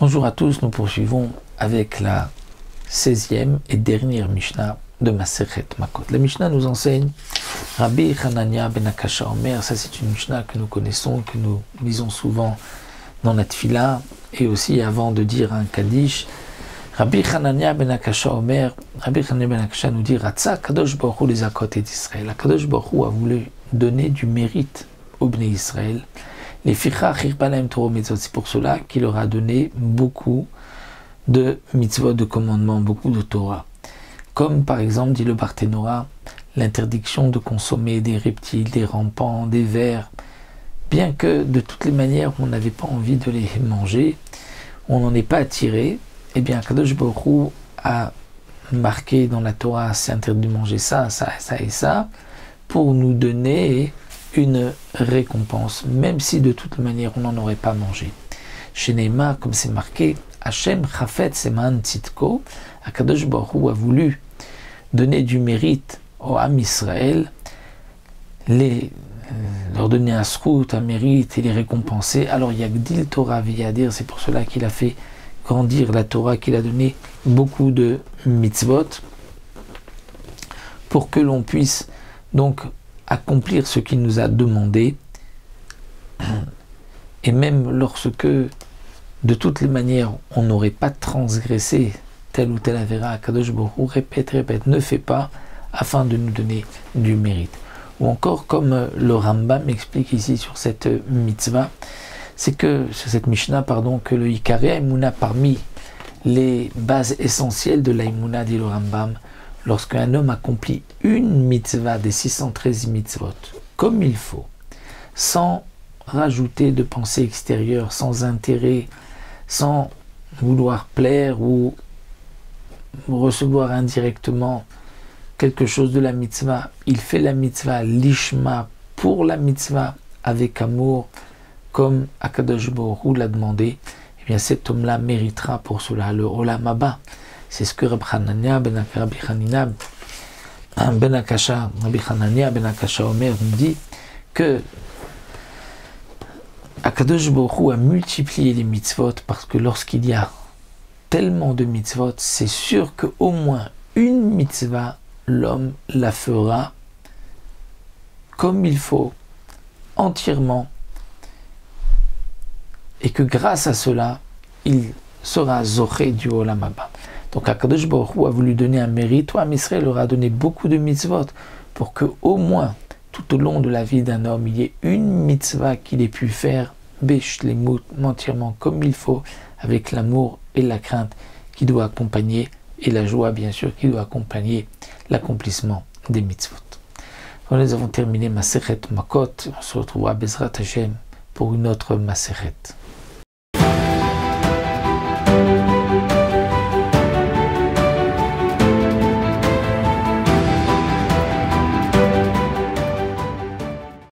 Bonjour à tous, nous poursuivons avec la 16e et dernière Mishnah de Masechet Makot. La Mishnah nous enseigne Rabbi Hanania ben Akasha Omer. Ça, c'est une Mishnah que nous connaissons, que nous lisons souvent dans la Tfila et aussi avant de dire un Kaddish. Rabbi Hanania ben Akasha Omer, Rabbi Hanania ben Akasha nous dit Ratza Kadosh Baruch Hu les Zakot et d'Israël. Kadosh Baruch Hu a voulu donner du mérite au Bnei Israël. Les Ficha Chirbalem Toro Mitzvot, c'est pour cela qu'il leur a donné beaucoup de mitzvot, de commandements, beaucoup de Torah. Comme par exemple, dit le Barthénora, l'interdiction de consommer des reptiles, des rampants, des vers, bien que de toutes les manières on n'avait pas envie de les manger, on n'en est pas attiré, eh bien Kadosh Baruch Hu a marqué dans la Torah, c'est interdit de manger ça, ça, ça et ça, pour nous donner une récompense, même si de toute manière on n'en aurait pas mangé. Chez Neymar, comme c'est marqué, Hashem Chafet Seman Tzidko, Akadosh Baruch Hu a voulu donner du mérite au Am Israël, leur donner un srout, un mérite et les récompenser. Alors Yagdil Torah Viyadir, c'est pour cela qu'il a fait grandir la Torah, qu'il a donné beaucoup de mitzvot, pour que l'on puisse donc accomplir ce qu'il nous a demandé, et même lorsque de toutes les manières on n'aurait pas transgressé tel ou tel avéra, Kadosh Baruch Hu répète, ne fait pas afin de nous donner du mérite. Ou encore comme le Rambam explique ici sur cette mitzvah, c'est que sur cette Mishnah, que le Ikari Haïmouna, parmi les bases essentielles de l'Haïmouna, dit le Rambam, lorsqu'un homme accomplit une mitzvah des 613 mitzvot, comme il faut, sans rajouter de pensée extérieure, sans intérêt, sans vouloir plaire ou recevoir indirectement quelque chose de la mitzvah, il fait la mitzvah lishma pour la mitzvah avec amour, comme Akadosh Baruch Hu l'a demandé, et bien cet homme-là méritera pour cela le Olam Haba. C'est ce que Rabbi Hanania ben Akasha Omer nous dit, que Akadosh Baruch Hu a multiplié les mitzvot, parce que lorsqu'il y a tellement de mitzvot, c'est sûr qu'au moins une mitzvah, l'homme la fera comme il faut, entièrement, et que grâce à cela, il sera zoché du Olam Haba. Donc Akadosh Baruch Hu a voulu donner un mérite, Am Israël leur a donné beaucoup de mitzvot, pour que au moins, tout au long de la vie d'un homme, il y ait une mitzvah qu'il ait pu faire, beshlemut, entièrement comme il faut, avec l'amour et la crainte qui doit accompagner, et la joie bien sûr, qui doit accompagner l'accomplissement des mitzvot. Alors, nous avons terminé Masechet Makot, on se retrouvera Bezrat Hashem pour une autre Masechet.